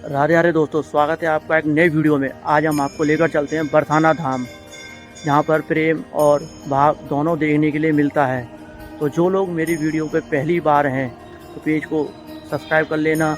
राधे राधे दोस्तों, स्वागत है आपका एक नए वीडियो में। आज हम आपको लेकर चलते हैं बरसाना धाम, जहाँ पर प्रेम और भाव दोनों देखने के लिए मिलता है। तो जो लोग मेरी वीडियो पे पहली बार हैं तो पेज को सब्सक्राइब कर लेना,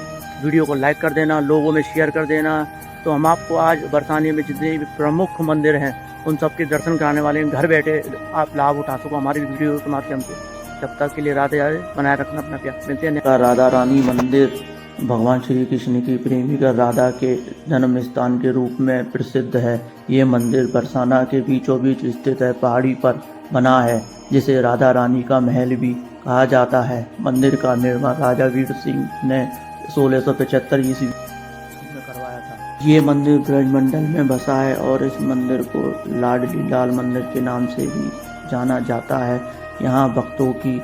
वीडियो को लाइक कर देना, लोगों में शेयर कर देना। तो हम आपको आज बरसाने में जितने भी प्रमुख मंदिर हैं उन सब के दर्शन कराने वाले हैं। घर बैठे आप लाभ उठा सको हमारी वीडियो के माध्यम से। जब तक के लिए राधे राधे, बनाए रखना अपना प्यार। मिलते हैं। राधा रानी मंदिर भगवान श्री कृष्ण की प्रेमिका राधा के जन्म स्थान के रूप में प्रसिद्ध है। ये मंदिर बरसाना के बीचों बीच स्थित है, पहाड़ी पर बना है, जिसे राधा रानी का महल भी कहा जाता है। मंदिर का निर्माण राजा वीर सिंह ने 1675 ईस्वी में करवाया था। ये मंदिर ब्रजमंडल में बसा है और इस मंदिर को लाडली लाल मंदिर के नाम से भी जाना जाता है। यहाँ भक्तों की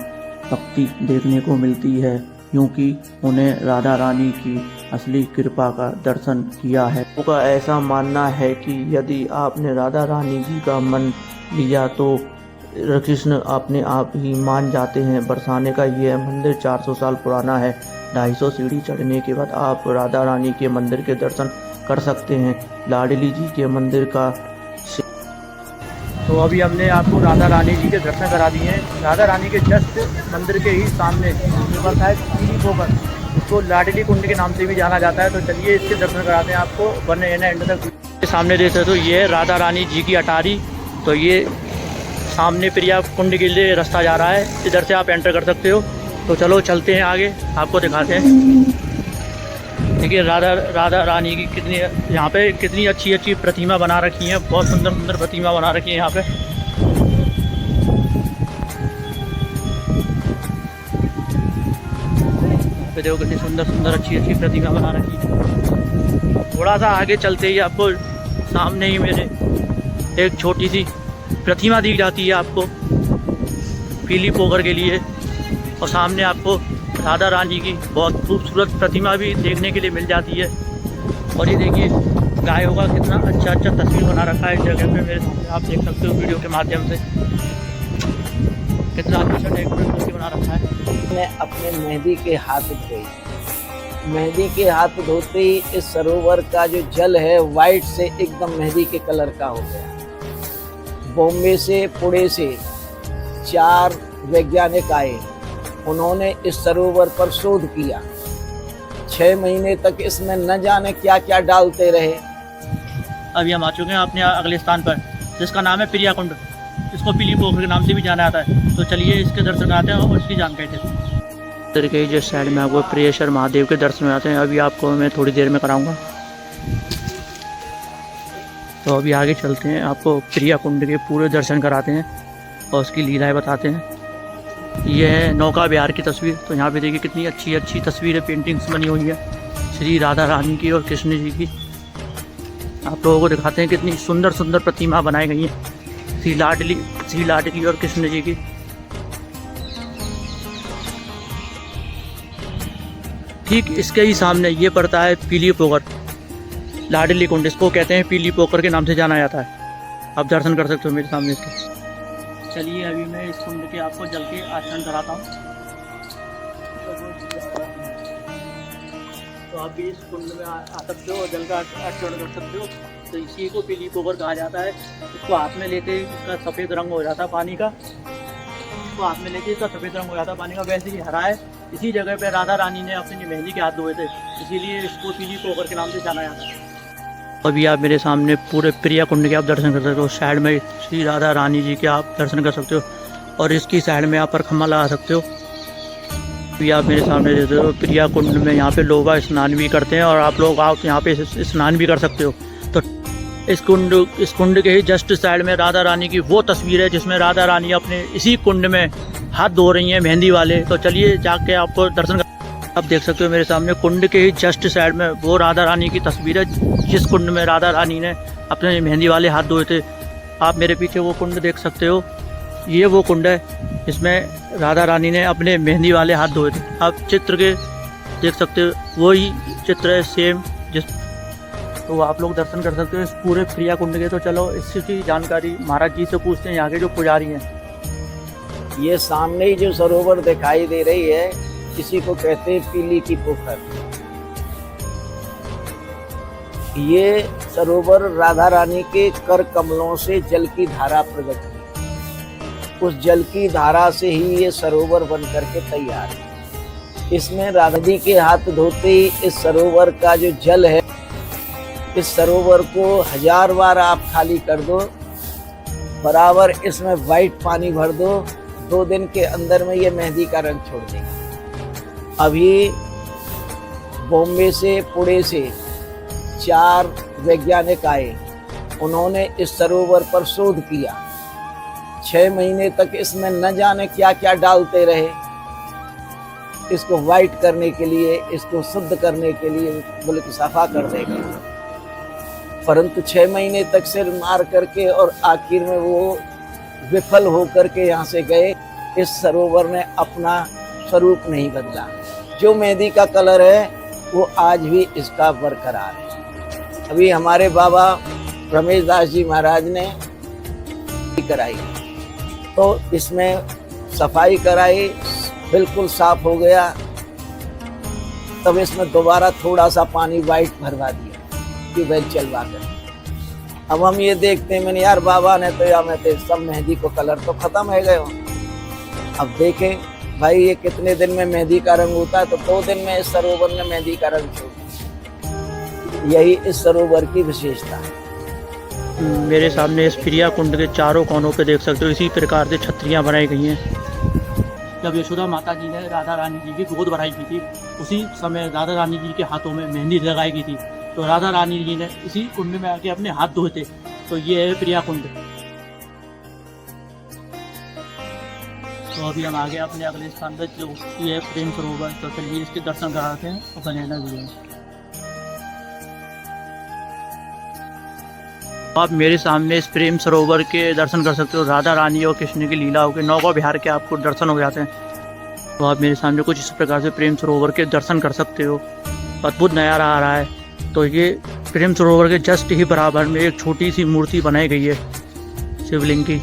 भक्ति देखने को मिलती है, क्योंकि उन्हें राधा रानी की असली कृपा का दर्शन किया है। उनका ऐसा मानना है कि यदि आपने राधा रानी जी का मन लिया तो कृष्ण अपने आप ही मान जाते हैं। बरसाने का यह मंदिर 400 साल पुराना है। 250 सीढ़ी चढ़ने के बाद आप राधा रानी के मंदिर के दर्शन कर सकते हैं। लाडली जी के मंदिर का तो अभी हमने आपको राधा रानी जी के दर्शन करा दिए हैं। राधा रानी के जस्ट मंदिर के ही सामने है पीली पोखर, इसको लाडली कुंड के नाम से भी जाना जाता है। तो चलिए इसके दर्शन कराते हैं आपको, बने रहना एंड तक। सामने देख सकते हो ये है राधा रानी जी की अटारी। तो ये सामने प्रिया कुंड के लिए रास्ता जा रहा है, इधर से आप एंटर कर सकते हो। तो चलो चलते हैं आगे, आपको दिखाते हैं। देखिए राधा रानी की कितनी यहाँ पे कितनी अच्छी अच्छी प्रतिमा बना रखी है। बहुत सुंदर सुंदर प्रतिमा बना रखी है यहाँ पे। देखो कितनी सुंदर सुंदर अच्छी अच्छी प्रतिमा बना रखी है। थोड़ा सा आगे चलते ही आपको सामने ही मेरे एक छोटी सी प्रतिमा दिख जाती है आपको पीली पोखर के लिए, और सामने आपको राधा रानी की बहुत खूबसूरत प्रतिमा भी देखने के लिए मिल जाती है। और ये देखिए गायों का कितना अच्छा अच्छा तस्वीर बना रखा है इस जगह पे मेरे सामने, आप देख सकते हो वीडियो के माध्यम से। कितना अच्छा डेकोरेट बना रखा है। मैं अपने मेहंदी के हाथ धोई, मेहंदी के हाथ धोते ही इस सरोवर का जो जल है वाइट से एकदम मेहंदी के कलर का हो गया। बॉम्बे से पुणे से 4 वैज्ञानिक आए, उन्होंने इस सरोवर पर शोध किया। 6 महीने तक इसमें न जाने क्या क्या डालते रहे। अभी हम आ चुके हैं अपने अगले स्थान पर, जिसका नाम है प्रिया कुंड। इसको पीली पोखर के नाम से भी जाना जाता है। तो चलिए इसके दर्शन आते हैं और इसकी जानकारी देते हैं। इधर के जिस साइड में आपको प्रियेश्वर महादेव के दर्शन आते हैं, अभी आपको मैं थोड़ी देर में कराऊंगा। तो अभी आगे चलते हैं, आपको प्रिया कुंड के पूरे दर्शन कराते हैं और उसकी लीलाएँ बताते हैं। यह है नौका विहार की तस्वीर। तो यहाँ पे देखिए कितनी अच्छी अच्छी तस्वीरें पेंटिंग्स बनी हुई है श्री राधा रानी की और कृष्ण जी की। आप लोगों को दिखाते हैं कितनी सुंदर सुंदर प्रतिमा बनाई गई है श्री लाडली और कृष्ण जी की। ठीक इसके ही सामने ये पड़ता है पीली पोखर, लाडली कुंड। इसको कहते हैं पीली पोखर के नाम से जाना जाता है। आप दर्शन कर सकते हो मेरे सामने इसके। चलिए अभी मैं इस कुंड के आपको जल के आचरण कराता हूँ। तो आप भी इस कुंड में आ सकते हो और जल का आचरण कर सकते हो। तो इसी को पीली पोखर कहा जाता है। इसको हाथ में लेते ही इसका सफ़ेद रंग हो जाता है पानी का। इसको हाथ में लेते इसका सफ़ेद रंग हो जाता है पानी का। वैसे ही हरा है। इसी जगह पर राधा रानी ने अपनी मेहंदी के हाथ धोए थे, इसीलिए इसको पीली पोखर के नाम से जाना जाता है। अभी आप मेरे सामने पूरे प्रिया कुंड के आप दर्शन कर सकते हो। साइड में श्री राधा रानी जी के आप दर्शन कर सकते हो और इसकी साइड में आप पर खम्मा लगा सकते हो। अभी आप मेरे सामने देखते हो प्रिया कुंड में यहाँ पे लोग स्नान भी करते हैं और आप लोग यहाँ पे स्नान भी कर सकते हो। तो इस कुंड के ही जस्ट साइड में राधा रानी की वो तस्वीर है जिसमें राधा रानी अपने इसी कुंड में हाथ धो रही हैं मेहंदी वाले। तो चलिए जाके आपको दर्शन आप देख सकते हो मेरे सामने कुंड के ही जस्ट साइड में वो राधा रानी की तस्वीर है जिस कुंड में राधा रानी ने अपने मेहंदी वाले हाथ धोए थे। आप मेरे पीछे वो कुंड देख सकते हो, ये वो कुंड है जिसमें राधा रानी ने अपने मेहंदी वाले हाथ धोए थे। आप चित्र के देख सकते हो, वही चित्र है सेम जिस। तो आप लोग दर्शन कर सकते हो इस पूरे प्रिया कुंड के। तो चलो इसकी जानकारी महाराज जी से पूछते हैं, यहाँ के जो पुजारी हैं। ये सामने ही जो सरोवर दिखाई दे रही है, इसी को कहते हैं पीली की पोखर। ये सरोवर राधा रानी के कर कमलों से जल की धारा प्रकट हुई। उस जल की धारा से ही ये सरोवर बन करके तैयार है। इसमें राधा जी के हाथ धोते ही इस सरोवर का जो जल है, इस सरोवर को 1000 बार आप खाली कर दो, बराबर इसमें वाइट पानी भर दो, 2 दिन के अंदर में ये मेहंदी का रंग छोड़ देगा। अभी बॉम्बे से, पुणे से 4 वैज्ञानिक आए, उन्होंने इस सरोवर पर शोध किया। 6 महीने तक इसमें न जाने क्या क्या डालते रहे, इसको वाइट करने के लिए, इसको शुद्ध करने के लिए, बोले कि सफा कर देंगे। परंतु 6 महीने तक सिर मार करके और आखिर में वो विफल होकर के यहाँ से गए। इस सरोवर ने अपना स्वरूप नहीं बदला। जो मेहंदी का कलर है वो आज भी इसका बरकरार है। अभी हमारे बाबा रमेश दास जी महाराज ने कराई, तो इसमें सफाई कराई, बिल्कुल साफ हो गया। तब इसमें दोबारा थोड़ा सा पानी वाइट भरवा दिया, ट्यूबवेल चलवा कर। अब हम ये देखते हैं, मैंने यार बाबा ने तो या मैं तो सब मेहंदी को कलर तो खत्म है गए। अब देखें भाई ये कितने दिन में मेहंदी का रंग होता है, तो 2 दिन में इस सरोवर ने मेहंदी का रंग छोड़ दिया। यही इस सरोवर की विशेषता है। मेरे सामने इस प्रिया कुंड के चारों कोनों पे देख सकते हो इसी प्रकार से छतरियाँ बनाई गई हैं। जब यशोदा माता जी ने राधा रानी जी की गोद भराई की थी, उसी समय राधा रानी जी के हाथों में मेहंदी लगाई गई थी, तो राधा रानी जी ने इसी कुंड में आके अपने हाथ धोए थे। तो ये है प्रिया कुंड। तो अभी हम आगे अपने अगले स्थान पर जो ये है प्रेम सरोवर, तो चलिए इसके दर्शन कराते हैं और बनेना भी है। आप मेरे सामने इस प्रेम सरोवर के दर्शन कर सकते हो। राधा रानी और कृष्ण की लीलाओं के नौका विहार के आपको दर्शन हो जाते हैं। तो आप मेरे सामने कुछ इस प्रकार से प्रेम सरोवर के दर्शन कर सकते हो। अद्भुत नज़ारा आ रहा है। तो ये प्रेम सरोवर के जस्ट ही बराबर में एक छोटी सी मूर्ति बनाई गई है शिवलिंग की,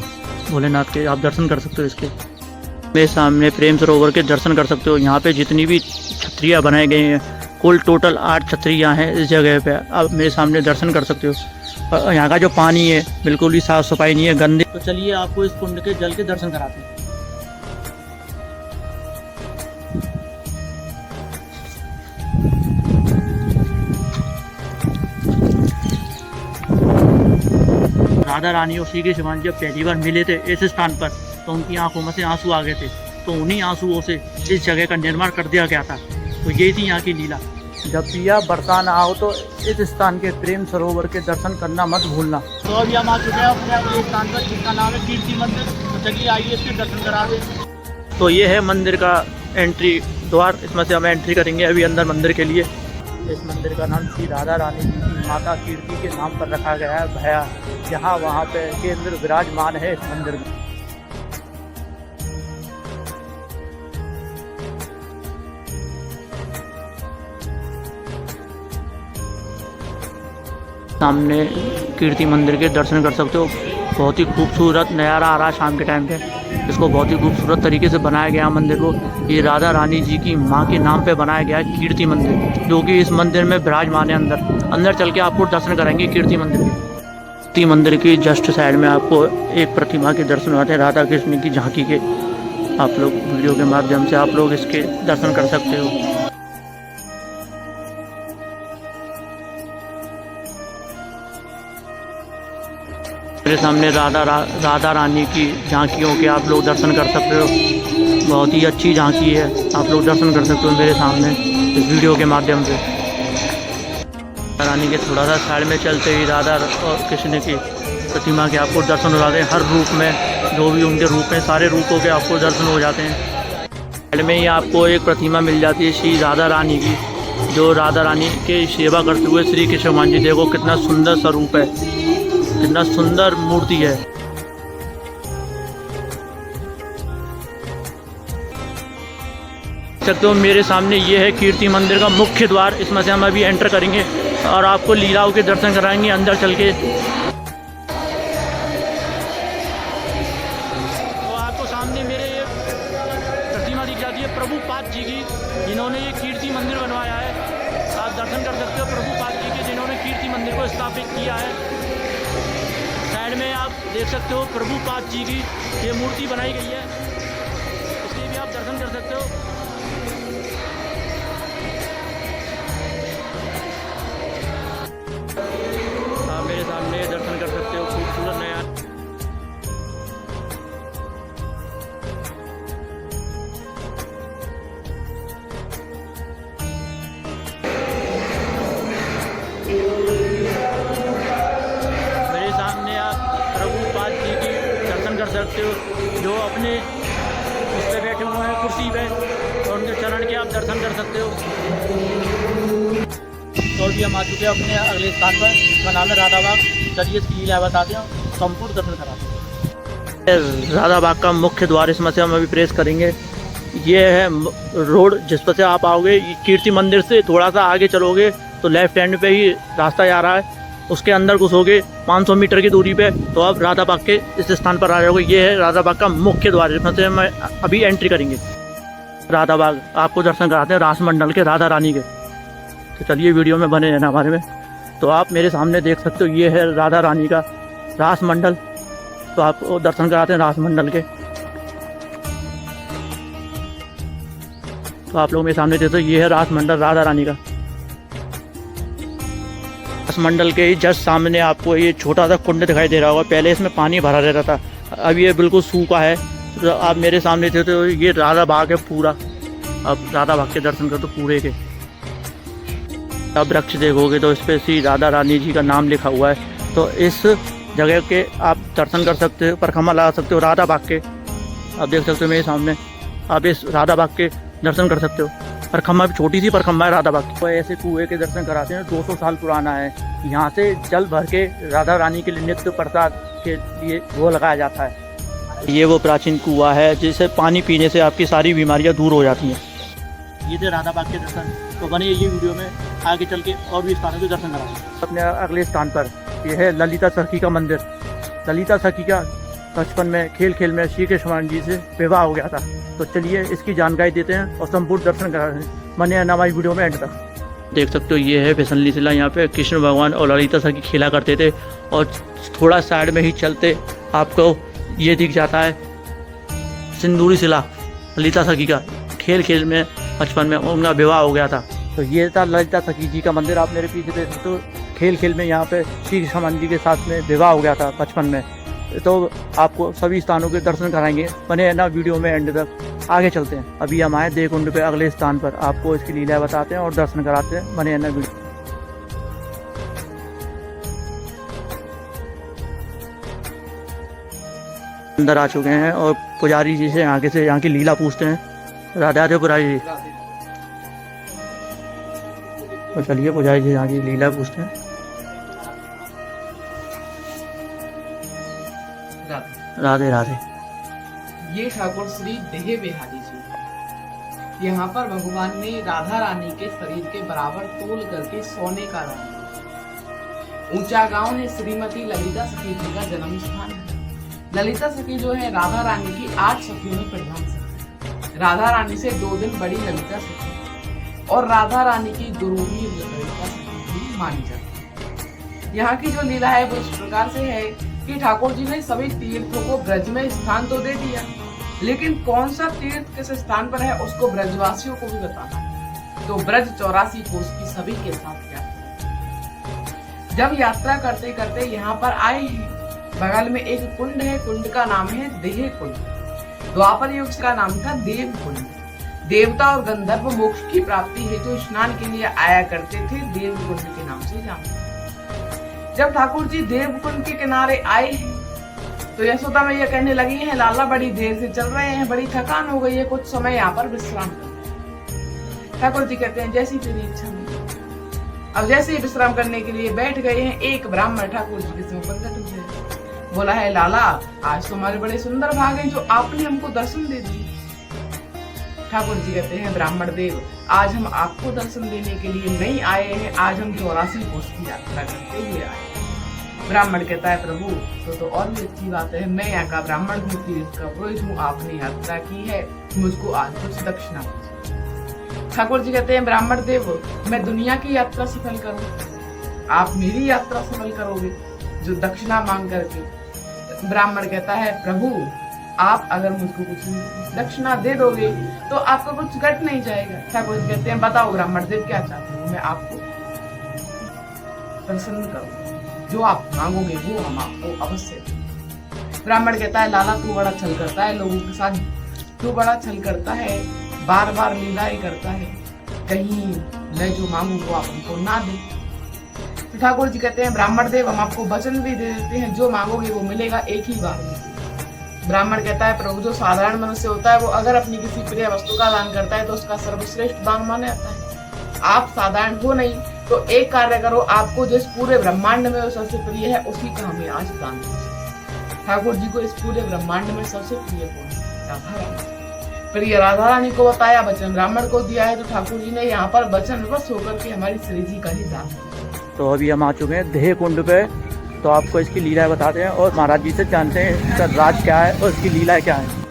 भोलेनाथ के। आप दर्शन कर सकते हो इसके। मेरे सामने प्रेम सरोवर के दर्शन कर सकते हो। यहाँ पे जितनी भी छतरियाँ बनाई गई हैं, कुल टोटल 8 छतरियाँ हैं इस जगह पे। आप मेरे सामने दर्शन कर सकते हो। और यहाँ का जो पानी है बिल्कुल भी साफ़ सफाई नहीं है, गंदे। तो चलिए आपको इस कुंड के जल के दर्शन कराते हैं। राधा रानी और श्री कृष्ण भगवान जब पहली बार मिले थे इस स्थान पर, तो उनकी आंखों में से आंसू आ गए थे। तो उन्हीं आंसुओं से इस जगह का निर्माण कर दिया गया था। तो यही थी यहाँ की लीला। जब भी आप बरसाना आओ तो इस स्थान के प्रेम सरोवर के दर्शन करना मत भूलना। तो अभी हम आ चुके हैं अपने अगले स्थान पर, जिसका नाम है कीर्ति मंदिर। तो चलिए आइए इसके दर्शन करा दें। तो ये है मंदिर का एंट्री द्वार। इसमें से हम एंट्री करेंगे अभी अंदर मंदिर के लिए। इस मंदिर का नाम श्री राधा रानी जी की माता कीर्ति के नाम पर रखा गया है, भया। जहाँ वहाँ पे केंद्र विराजमान है इस मंदिर में। सामने कीर्ति मंदिर के दर्शन कर सकते हो। बहुत ही खूबसूरत नज़ारा आ रहा है शाम के टाइम पे। इसको बहुत ही खूबसूरत तरीके से बनाया गया मंदिर को। ये राधा रानी जी की माँ के नाम पे बनाया गया है कीर्ति मंदिर, जो कि इस मंदिर में विराजमान है। अंदर चल के आपको दर्शन कराएंगे कीर्ति मंदिर के। कीर्ति मंदिर की जस्ट साइड में आपको एक प्रतिमा के दर्शन होते हैं, राधा कृष्ण की झांकी के। आप लोग वीडियो के माध्यम से आप लोग इसके दर्शन कर सकते हो। मेरे सामने राधा रानी की झांकियों के आप लोग दर्शन कर सकते हो। बहुत ही अच्छी झांकी है, आप लोग दर्शन कर सकते हो मेरे सामने इस वीडियो के माध्यम से। राधा रानी के थोड़ा सा साइड में चलते ही राधा और कृष्ण की प्रतिमा के आपको दर्शन हो जाते हैं। हर रूप में, जो भी उनके रूप हैं, सारे रूपों के आपको दर्शन हो जाते हैं। साइड में ही आपको एक प्रतिमा मिल जाती है श्री राधा रानी की, जो राधा रानी के सेवा करते हुए श्री कृष्ण भगवान जी। देखो कितना सुंदर सा रूप है, कितना सुंदर मूर्ति है। सकते हो मेरे सामने ये है कीर्ति मंदिर का मुख्य द्वार। इसमें से हम अभी एंटर करेंगे और आपको लीलाओं के दर्शन कराएंगे अंदर चल के। तो आपको सामने मेरे ये प्रतिमा दिख जाती है प्रभुपाद जी की, जिन्होंने ये कीर्ति मंदिर बनवाया है। आप दर्शन कर सकते हो प्रभुपाद जी के, जिन्होंने कीर्ति मंदिर को स्थापित किया है। साइड में आप देख सकते हो प्रभुपाद जी की ये मूर्ति बनाई गई है, इसके भी आप दर्शन कर सकते हो। आप मेरे सामने दर्शन कर सकते हो, खूबसूरत नया। मेरे सामने आप प्रभुपाद जी की दर्शन कर सकते हो, जो अपने उस पे बैठे हुए हैं कुर्सी पे, और उनके चरण के आप दर्शन कर सकते हो। तो भी हम आ चुके हैं अपने अगले स्थान पर, जिसका नाम है राधा बाग। चलिए इसकी लीला बताते हैं, संपूर्ण दर्शन कराते हैं। राधा बाग का मुख्य द्वार, इसमें से हम अभी प्रेस करेंगे। ये है रोड जिस पर से आप आओगे। कीर्ति मंदिर से थोड़ा सा आगे चलोगे तो लेफ्ट हैंड पे ही रास्ता जा रहा है, उसके अंदर घुसोगे 500 मीटर की दूरी पे तो आप राधा बाग के इस स्थान पर आ जाओगे। ये है राधा बाग का मुख्य द्वार, जिसमें से हम अभी एंट्री करेंगे। राधा बाग आपको दर्शन कराते हैं रासमंडल के, राधा रानी के। तो चलिए वीडियो में बने रहना हमारे में। तो आप मेरे सामने देख सकते हो, ये है राधा रानी का रासमंडल। तो आपको दर्शन कराते हैं रासमंडल के। तो आप लोग मेरे सामने देखते हो, ये है रासमंडल राधा रानी का। रासमंडल के ही जस्ट सामने आपको ये छोटा सा कुंड दिखाई दे रहा होगा। पहले इसमें पानी भरा रहता था, अब ये बिल्कुल सूखा है। तो आप मेरे सामने देखते हो, ये राधा बाग है पूरा। अब राधा बाग के दर्शन कर तो पूरे के। अब वृक्ष देखोगे तो इस पर श्री राधा रानी जी का नाम लिखा हुआ है। तो इस जगह के आप दर्शन कर सकते हो, परिक्रमा लगा सकते हो राधा बाग के। आप देख सकते हो मेरे सामने, आप इस राधा बाग के दर्शन कर सकते हो। परिक्रमा भी छोटी सी परिक्रमा है राधा बाग की। तो ऐसे कुएं के दर्शन कराते हैं, 200 साल पुराना है। यहाँ से जल भर के राधा रानी के लिए नित्य प्रसाद के लिए वो लगाया जाता है। ये वो प्राचीन कुआं है जिसे पानी पीने से आपकी सारी बीमारियाँ दूर हो जाती हैं। ये थे राधा बाग के दर्शन। तो बने ये वीडियो में आगे चल के और भी स्थानों के दर्शन कराएंगे। अपने अगले स्थान पर यह है ललिता सखी का मंदिर। ललिता सखी का बचपन में खेल में श्री कृष्ण जी से विवाह हो गया था। तो चलिए इसकी जानकारी देते हैं और संपूर्ण दर्शन कराते हैं। बने रहना हमारी वीडियो में एंड तक। देख सकते हो, ये है फिसलनी शिला। यहाँ पे कृष्ण भगवान और ललिता सखी खेला करते थे। और थोड़ा साइड में ही चलते आपको ये दिख जाता है सिंदूरी शिला। ललिता सखी का खेल में बचपन में उनका विवाह हो गया था। तो ये था ललिता सखी जी का मंदिर। आप मेरे पीछे देख सकते हो, खेल में यहाँ पे श्री कृष्ण जी के साथ में विवाह हो गया था बचपन में। तो आपको सभी स्थानों के दर्शन कराएंगे। बने ना वीडियो में एंड तक। आगे चलते हैं। अभी हम आए देवकुंड पे अगले स्थान पर, आपको इसकी लीला बताते हैं और दर्शन कराते हैं। बने ना वीडियो। अंदर आ चुके हैं और पुजारी जी से यहाँ की लीला पूछते हैं। राधे राधे पुजारी जी। तो चलिए पुजारी जी यहाँ की लीला पूछते हैं। राधे राधे। ये ठाकुर श्री देह बिहारी जी, यहाँ पर भगवान ने राधा रानी के शरीर के बराबर तोल करके सोने का दान। ऊंचा गांव है श्रीमती ललिता सखी जी का जन्म स्थान है। ललिता सखी जो है राधा रानी की 8 सखियों में प्रधान सखी। राधा रानी से 2 दिन बड़ी ललिता सखी और राधा रानी की गुरु भी ललिता सखी मानी जाती है। यहाँ की जो लीला है वो इस प्रकार से है कि ठाकुर जी ने सभी तीर्थों को ब्रज में स्थान तो दे दिया, लेकिन कौन सा तीर्थ किस स्थान पर है उसको ब्रजवासियों को भी बताना है। तो ब्रज 84 कोस की सभी के साथ यात्रा। जब यात्रा करते करते यहाँ पर आए हैं, बगल में एक कुंड है, कुंड का नाम है देह कुंड। द्वापर युग का नाम था देव कुंड। देवता और गंधर्व मोक्ष की प्राप्ति हेतु स्नान के लिए आया करते थे, देव कुंड के नाम से जानते। जब ठाकुर जी देवकुंड के किनारे आए हैं तो यशोदा मैया कहने लगी है, लाला बड़ी देर से चल रहे हैं, बड़ी थकान हो गई है, कुछ समय यहाँ पर विश्राम कर। ठाकुर जी कहते हैं जैसी तेरी इच्छा में। अब जैसे ही विश्राम करने के लिए बैठ गए हैं, एक ब्राह्मण ठाकुर जी के मुंह पर प्रकट हुए। बोला है, लाला आज तुम्हारे बड़े सुंदर भाग हैं जो आपने हमको दर्शन दे दिए। ठाकुर जी कहते हैं, ब्राह्मण देव आज हम आपको दर्शन देने के लिए नहीं आए हैं, आज हम 84 कोस की यात्रा करते हुए आए। ब्राह्मण कहता है, प्रभु तो और भी अच्छी बात है, मैं यहाँ का ब्राह्मण हूँ, तीर्थ का पुरोहित हूँ, आपने यात्रा की है, मुझको आज कुछ दक्षिणा दीजिए। ठाकुर जी कहते हैं, ब्राह्मण देव मैं दुनिया की यात्रा सफल करूँ, आप मेरी यात्रा सफल करोगे जो दक्षिणा मांग करके। ब्राह्मण कहता है प्रभु आप अगर मुझको कुछ दक्षिणा दे दोगे तो आपका कुछ घट नहीं जाएगा। ठाकुर जी कहते हैं बताओ ब्राह्मण देव क्या चाहते हो, मैं आपको प्रसन्न करूँ, जो आप मांगोगे वो हम आपको अवश्य देंगे। ब्राह्मण कहता है लाला तू बड़ा छल करता है लोगों के साथ, तू बड़ा छल करता है, बार बार लीलाएं करता है, कहीं मैं जो मांगू वो आप हमको ना दे। तो ठाकुर जी कहते हैं ब्राह्मण देव हम आपको वचन भी दे देते हैं, जो मांगोगे वो मिलेगा एक ही बार में। ब्राह्मण कहता है प्रभु जो साधारण मनुष्य होता है वो अगर अपनी किसी प्रिय वस्तु का दान करता है तो उसका सर्वश्रेष्ठ दान माना जाता है। आप साधारण हो नहीं तो एक कार्य करो, आपको जिस पूरे ब्रह्मांड में सबसे प्रिय है उसी का हमें आज दान दीजिए। ठाकुर जी को इस पूरे ब्रह्मांड में सबसे प्रिय कौन है? राधा रानी। प्रिय राधा रानी को बताया, वचन ब्राह्मण को दिया है, तो ठाकुर जी ने यहाँ पर वचन वश होकर के हमारी श्री जी का ही दान दिया। तो अभी हम आ चुके हैं देह कुंड पे, तो आपको इसकी लीला बताते हैं और महाराज जी से जानते हैं इसका राज क्या है और इसकी लीला क्या है।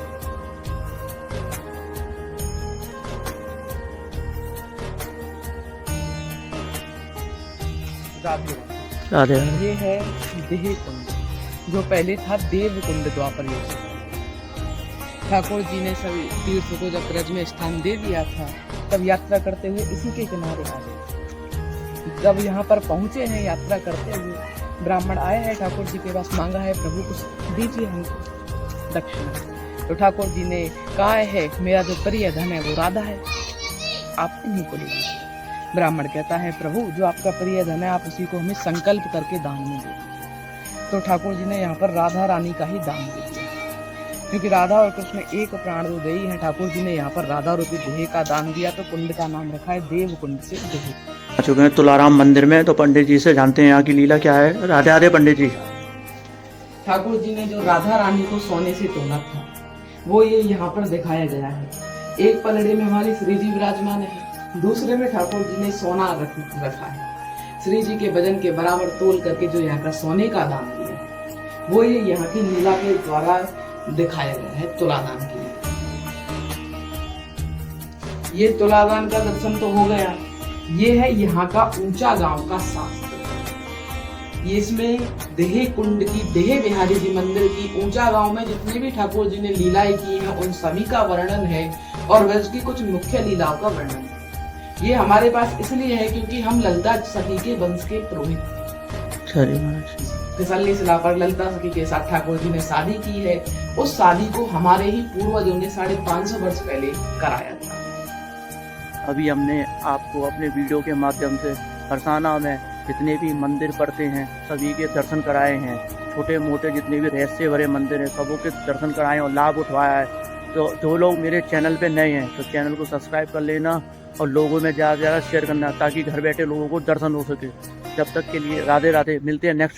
राधे ये है देह कुंड जो पहले था देव कुंड द्वापर युग। ठाकुर जी ने सभी तीर्थ को जब ब्रज में स्थान दे दिया था तब यात्रा करते हुए इसी के किनारे आ गए। जब यहाँ पर पहुंचे हैं यात्रा करते हुए, ब्राह्मण आए हैं ठाकुर जी के पास, मांगा है प्रभु कुछ दीजिए हमको दक्षिणा। तो ठाकुर जी ने कहा है मेरा जो प्रिय धन है वो राधा है, आप इन्हीं को ले लीजिए। ब्राह्मण कहता है प्रभु जो आपका प्रिय धन है आप उसी को हमें संकल्प करके दान में दे दीजिए। तो ठाकुर जी ने यहाँ पर राधा रानी का ही दान दे दिया, क्योंकि राधा और कृष्ण एक प्राण दो देही हैं। ठाकुर जी ने यहाँ पर राधा रूपी देह का दान दिया, तो कुंड का नाम रखा है देव कुंड से देह। आ चुके हैं तुलाराम मंदिर में, तो पंडित जी से जानते हैं यहाँ की लीला क्या है। राधे राधे पंडित जी। ठाकुर जी ने जो राधा रानी को सोने से तोला था वो ये यहाँ पर दिखाया गया है। एक पलड़े में हमारी श्री जी विराजमान है, दूसरे में ठाकुर जी ने सोना रखा है। श्री जी के वजन के बराबर तोल करके जो यहाँ का सोने का दान दिया है वो ये यहाँ की लीला के द्वारा दिखाया गया है तुलादान के लिए। ये तुलादान का दर्शन तो हो गया। ये है यहाँ का ऊंचा गांव का शास्त्र। ये इसमें देह कुंड की, देह बिहारी जी मंदिर की ऊंचा गांव में जितने भी ठाकुर जी ने लीलाएं की हैं उन सभी का वर्णन है और ब्रज की कुछ मुख्य लीलाओं का वर्णन है। ये हमारे पास इसलिए है क्योंकि हम ललिता सखी के वंश के पुरोहित फिसलनी शिला पर ललिता सखी के साथ ठाकुर जी ने शादी की है। उस शादी को हमारे ही पूर्वजों ने 550 वर्ष पहले कराया था। अभी हमने आपको अपने वीडियो के माध्यम से बरसाना में जितने भी मंदिर पड़ते हैं सभी के दर्शन कराए हैं। छोटे मोटे जितने भी रहस्य भरे मंदिर हैं सबों के दर्शन कराए और लाभ उठवाया है। तो जो लोग मेरे चैनल पे नए हैं तो चैनल को सब्सक्राइब कर लेना और लोगों में ज़्यादा से ज़्यादा शेयर करना ताकि घर बैठे लोगों को दर्शन हो सके। जब तक के लिए राधे राधे। मिलते हैं नेक्स्ट